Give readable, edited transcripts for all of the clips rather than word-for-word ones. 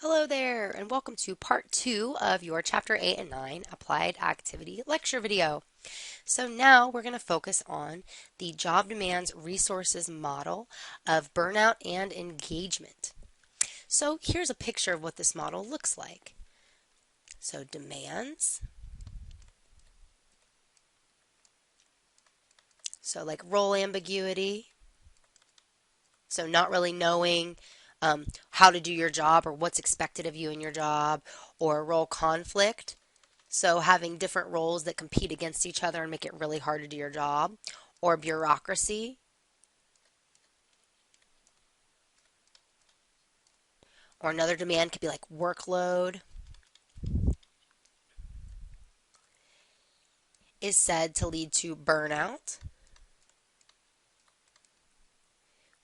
Hello there, and welcome to part 2 of your Chapter 8 and 9 Applied Activity lecture video. So now we're going to focus on the job demands resources model of burnout and engagement. So here's a picture of what this model looks like. So demands, so like role ambiguity, so not really knowing how to do your job or what's expected of you in your job, or role conflict. So having different roles that compete against each other and make it really hard to do your job, or bureaucracy, or another demand could be like workload, is said to lead to burnout,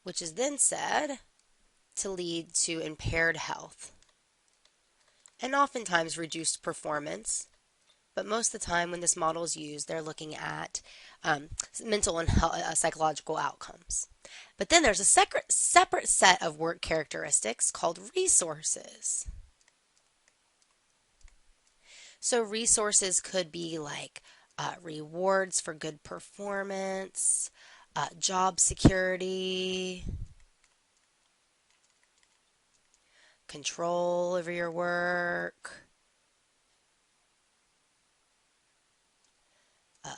which is then said to lead to impaired health and oftentimes reduced performance. But most of the time when this model is used, they're looking at mental and psychological outcomes. But then there's a separate set of work characteristics called resources. So resources could be like rewards for good performance, job security, control over your work,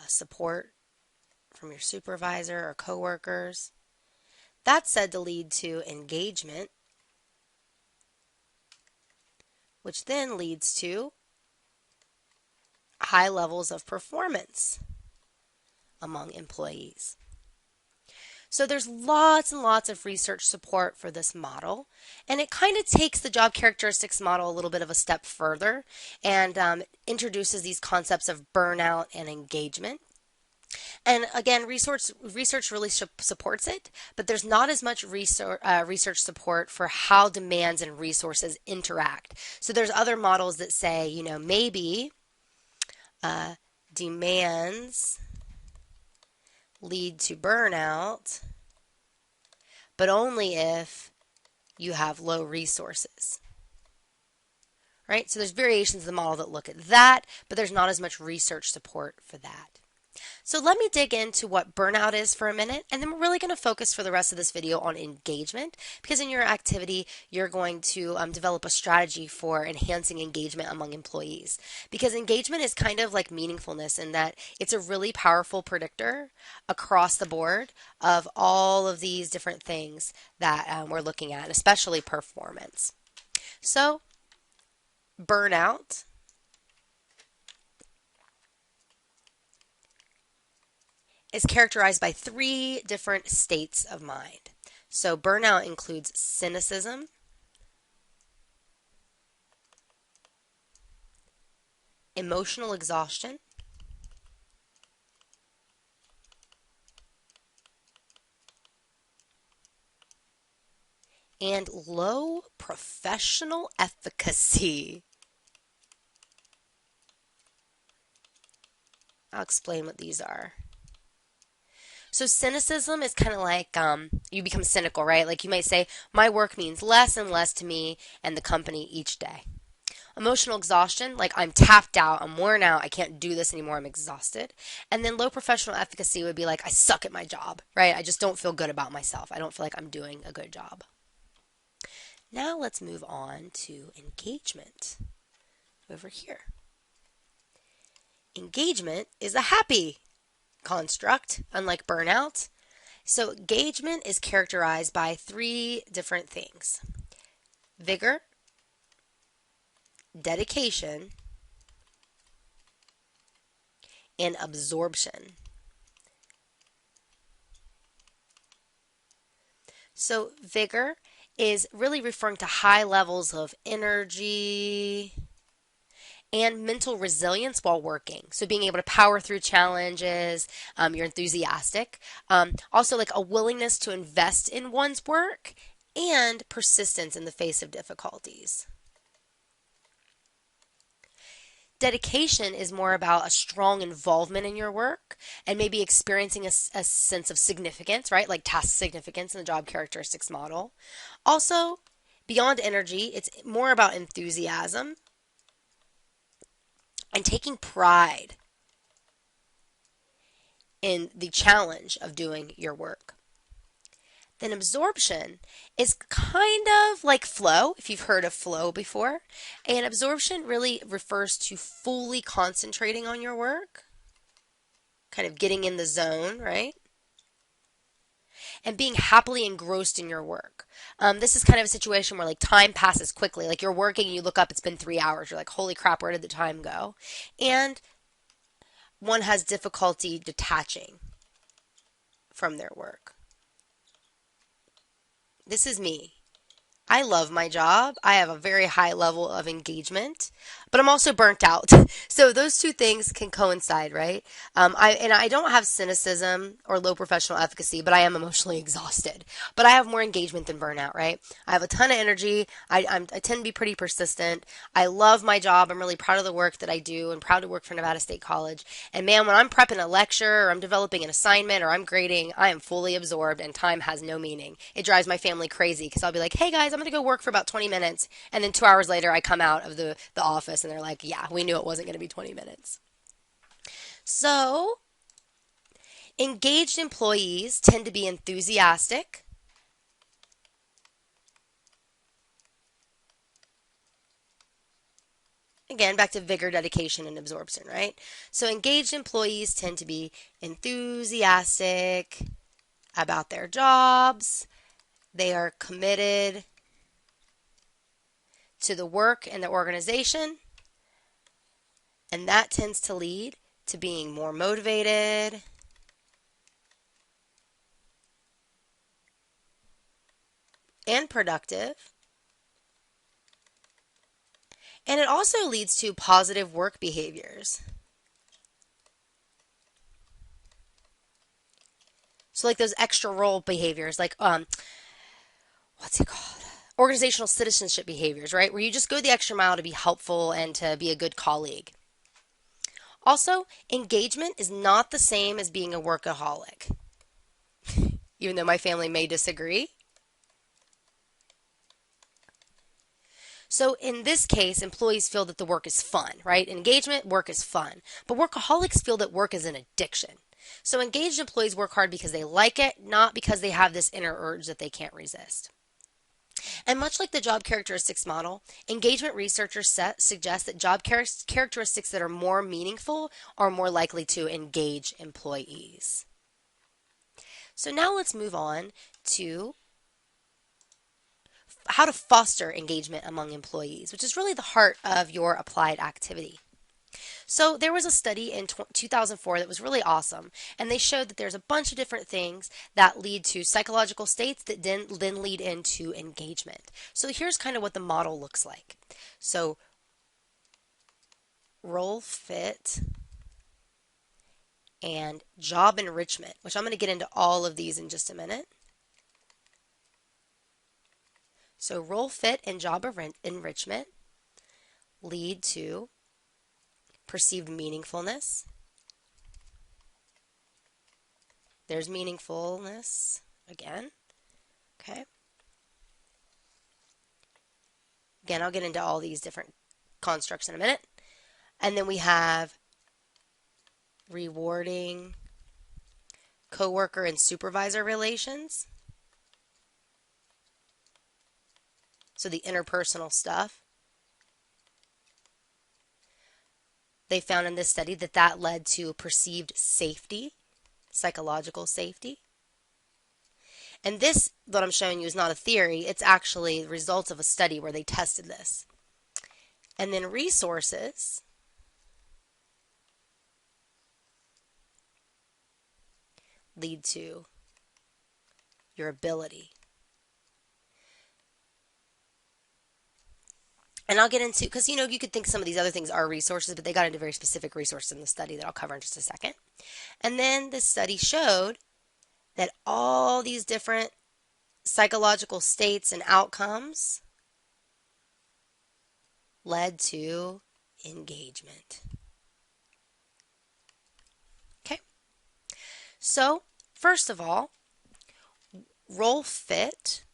support from your supervisor or coworkers. That's said to lead to engagement, which then leads to high levels of performance among employees. So there's lots and lots of research support for this model, and it kind of takes the job characteristics model a little bit of a step further and introduces these concepts of burnout and engagement. And again, research really supports it, but there's not as much research support for how demands and resources interact. So there's other models that say, maybe demands lead to burnout, but only if you have low resources. Right? So there's variations of the model that look at that, but there's not as much research support for that. So let me dig into what burnout is for a minute, and then we're really going to focus for the rest of this video on engagement, because in your activity, you're going to develop a strategy for enhancing engagement among employees. Because engagement is kind of like meaningfulness in that it's a really powerful predictor across the board of all of these different things that we're looking at, especially performance. So, burnout is characterized by 3 different states of mind. So burnout includes cynicism, emotional exhaustion, and low professional efficacy. I'll explain what these are. So cynicism is kind of like you become cynical, right? Like you might say, my work means less and less to me and the company each day. Emotional exhaustion, like I'm tapped out, I'm worn out, I can't do this anymore, I'm exhausted. And then low professional efficacy would be like, I suck at my job, right? I just don't feel good about myself. I don't feel like I'm doing a good job. Now let's move on to engagement over here. Engagement is a happy construct, unlike burnout. So engagement is characterized by 3 different things: vigor, dedication, and absorption. So vigor is really referring to high levels of energy and mental resilience while working. So being able to power through challenges, you're enthusiastic. Also like a willingness to invest in one's work and persistence in the face of difficulties. Dedication is more about a strong involvement in your work and maybe experiencing a sense of significance, right? Like task significance in the job characteristics model. Also, Beyond energy, it's more about enthusiasm and taking pride in the challenge of doing your work. Then absorption is kind of like flow, if you've heard of flow before. And absorption really refers to fully concentrating on your work, kind of getting in the zone, right? And being happily engrossed in your work. This is kind of a situation where like time passes quickly. Like you're working and you look up, it's been 3 hours. You're like, holy crap, where did the time go? And one has difficulty detaching from their work. This is me. I love my job. I have a very high level of engagement, but I'm also burnt out. So those two things can coincide, right? I don't have cynicism or low professional efficacy, but I am emotionally exhausted. But I have more engagement than burnout, right? I have a ton of energy. I tend to be pretty persistent. I love my job. I'm really proud of the work that I do and proud to work for Nevada State College. And man, when I'm prepping a lecture or I'm developing an assignment or I'm grading, I am fully absorbed and time has no meaning. It drives my family crazy because I'll be like, hey guys, I'm going to go work for about 20 minutes. And then 2 hours later, I come out of the office and they're like, yeah, we knew it wasn't going to be 20 minutes. So, engaged employees tend to be enthusiastic. Again, back to vigor, dedication, and absorption, right? So, engaged employees tend to be enthusiastic about their jobs. They are committed to the work and the organization. And that tends to lead to being more motivated and productive. And it also leads to positive work behaviors. So like those extra role behaviors, like what's it called? Organizational citizenship behaviors, right? Where you just go the extra mile to be helpful and to be a good colleague. Also, engagement is not the same as being a workaholic. Even though my family may disagree. So in this case, employees feel that the work is fun, right? Engagement, work is fun. But workaholics feel that work is an addiction. So engaged employees work hard because they like it, not because they have this inner urge that they can't resist. And much like the job characteristics model, engagement researchers suggest that job characteristics that are more meaningful are more likely to engage employees. So now let's move on to how to foster engagement among employees, which is really the heart of your applied activity. So there was a study in 2004 that was really awesome, and they showed that there's a bunch of different things that lead to psychological states that then lead into engagement. So here's kind of what the model looks like. So role fit and job enrichment, which I'm going to get into all of these in just a minute. So role fit and job enrichment lead to perceived meaningfulness. There's meaningfulness again. Okay. Again, I'll get into all these different constructs in a minute. And then we have rewarding coworker and supervisor relations. So the interpersonal stuff. They found in this study that that led to perceived safety, psychological safety. And this, what I'm showing you, is not a theory. It's actually the results of a study where they tested this. And then resources lead to your ability. And I'll get into, because you could think some of these other things are resources, but they got into very specific resources in the study that I'll cover in just a second. And then this study showed that all these different psychological states and outcomes led to engagement. Okay. So, first of all, role fit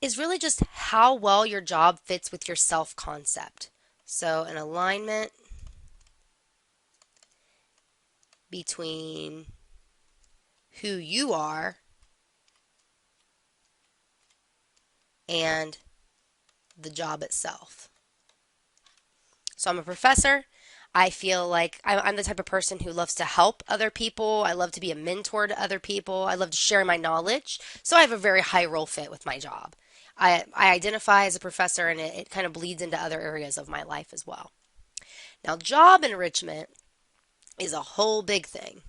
is really just how well your job fits with your self-concept. So an alignment between who you are and the job itself. So I'm a professor. I feel like I'm the type of person who loves to help other people. I love to be a mentor to other people. I love to share my knowledge. So I have a very high role fit with my job. I identify as a professor, and it kind of bleeds into other areas of my life as well. Now, job enrichment is a whole big thing.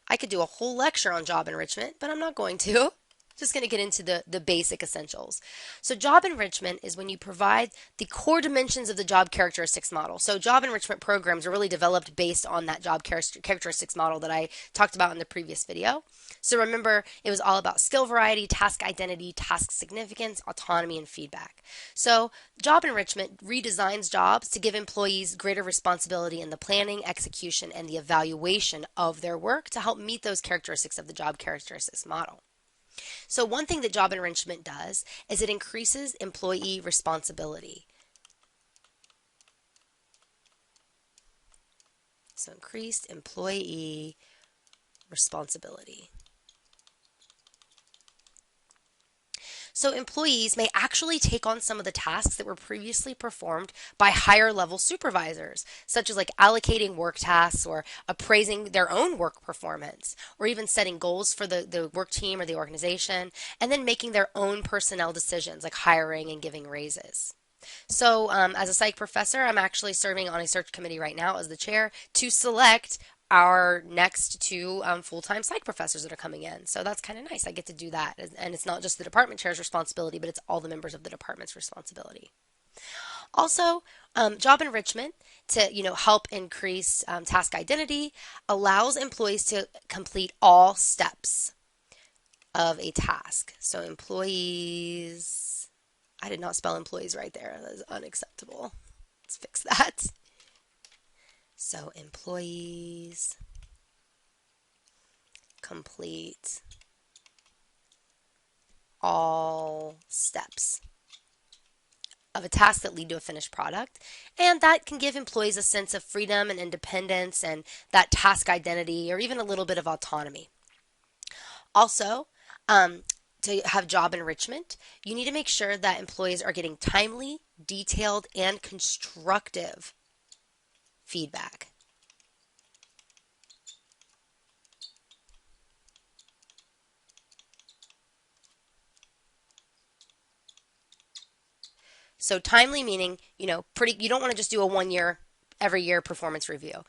I could do a whole lecture on job enrichment, but I'm not going to. Just going to get into the basic essentials. So job enrichment is when you provide the core dimensions of the job characteristics model. So job enrichment programs are really developed based on that job characteristics model that I talked about in the previous video. So remember, it was all about skill variety, task identity, task significance, autonomy, and feedback. So job enrichment redesigns jobs to give employees greater responsibility in the planning, execution, and the evaluation of their work to help meet those characteristics of the job characteristics model. So one thing that job enrichment does is it increases employee responsibility. So increased employee responsibility. So employees may actually take on some of the tasks that were previously performed by higher level supervisors, such as like allocating work tasks or appraising their own work performance, or even setting goals for the work team or the organization, and then making their own personnel decisions like hiring and giving raises. So as a psych professor, I'm actually serving on a search committee right now as the chair to select our next two full-time psych professors that are coming in. So that's kind of nice. I get to do that. And it's not just the department chair's responsibility, but it's all the members of the department's responsibility. Also, job enrichment to help increase task identity allows employees to complete all steps of a task. So employees, I did not spell employees right there. That is unacceptable. Let's fix that. So employees complete all steps of a task that lead to a finished product. And that can give employees a sense of freedom and independence and that task identity or even a little bit of autonomy. Also, to have job enrichment, you need to make sure that employees are getting timely, detailed, and constructive feedback. So timely meaning, you don't want to just do a every year performance review.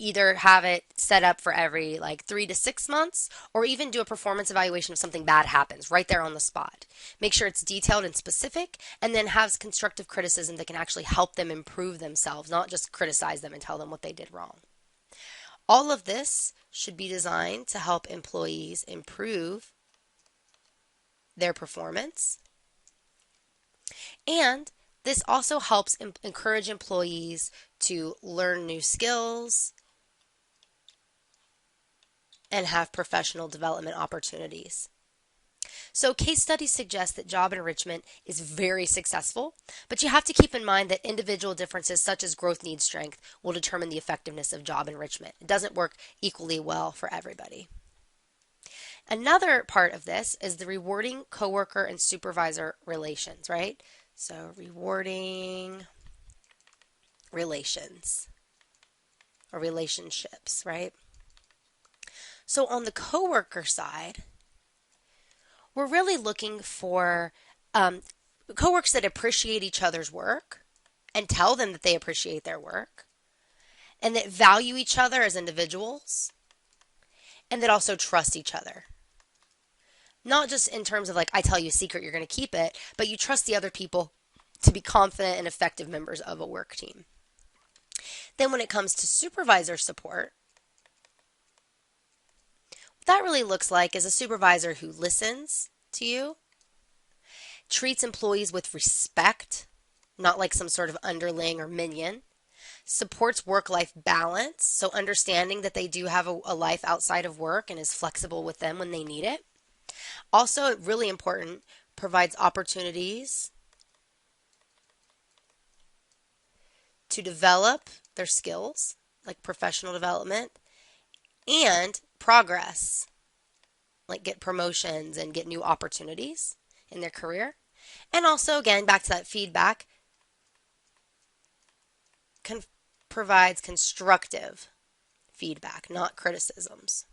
Either have it set up for every 3 to 6 months, or even do a performance evaluation if something bad happens right there on the spot. Make sure it's detailed and specific, and then have constructive criticism that can actually help them improve themselves, not just criticize them and tell them what they did wrong. All of this should be designed to help employees improve their performance. And this also helps encourage employees to learn new skills and have professional development opportunities. So case studies suggest that job enrichment is very successful, but you have to keep in mind that individual differences such as growth need strength will determine the effectiveness of job enrichment. It doesn't work equally well for everybody. Another part of this is the rewarding coworker and supervisor relations, right? So rewarding relations or relationships, right? So on the coworker side, we're really looking for coworkers that appreciate each other's work and tell them that they appreciate their work, and that value each other as individuals, and that also trust each other. Not just in terms of I tell you a secret, you're going to keep it, but you trust the other people to be confident and effective members of a work team. Then when it comes to supervisor support, what that really looks like is a supervisor who listens to you, treats employees with respect, not like some sort of underling or minion, supports work-life balance, so understanding that they do have a life outside of work and is flexible with them when they need it, Also, really important, provides opportunities to develop their skills, like professional development, and progress, like get promotions and get new opportunities in their career. And also, again, back to that feedback, provides constructive feedback, not criticisms.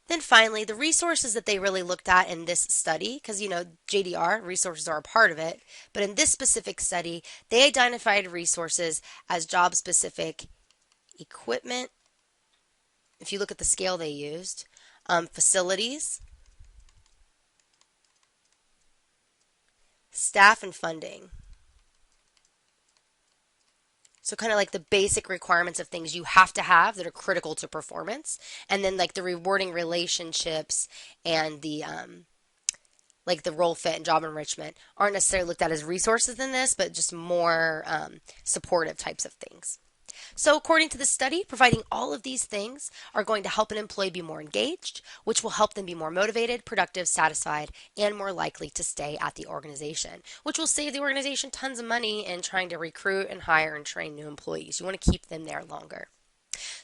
Then finally, the resources that they really looked at in this study, because JDR, resources are a part of it, but in this specific study, they identified resources as job specific equipment. If you look at the scale they used, facilities, staff, and funding. So kind of like the basic requirements of things you have to have that are critical to performance, and then like the rewarding relationships and the like the role fit and job enrichment aren't necessarily looked at as resources in this, but just more supportive types of things. So according to the study, providing all of these things are going to help an employee be more engaged, which will help them be more motivated, productive, satisfied, and more likely to stay at the organization, which will save the organization tons of money in trying to recruit and hire and train new employees. You want to keep them there longer.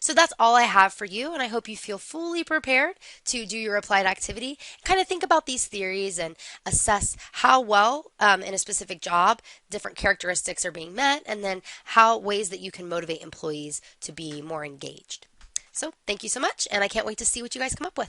So that's all I have for you, and I hope you feel fully prepared to do your applied activity. Kind of think about these theories and assess how well in a specific job different characteristics are being met, and then how ways that you can motivate employees to be more engaged. So thank you so much, and I can't wait to see what you guys come up with.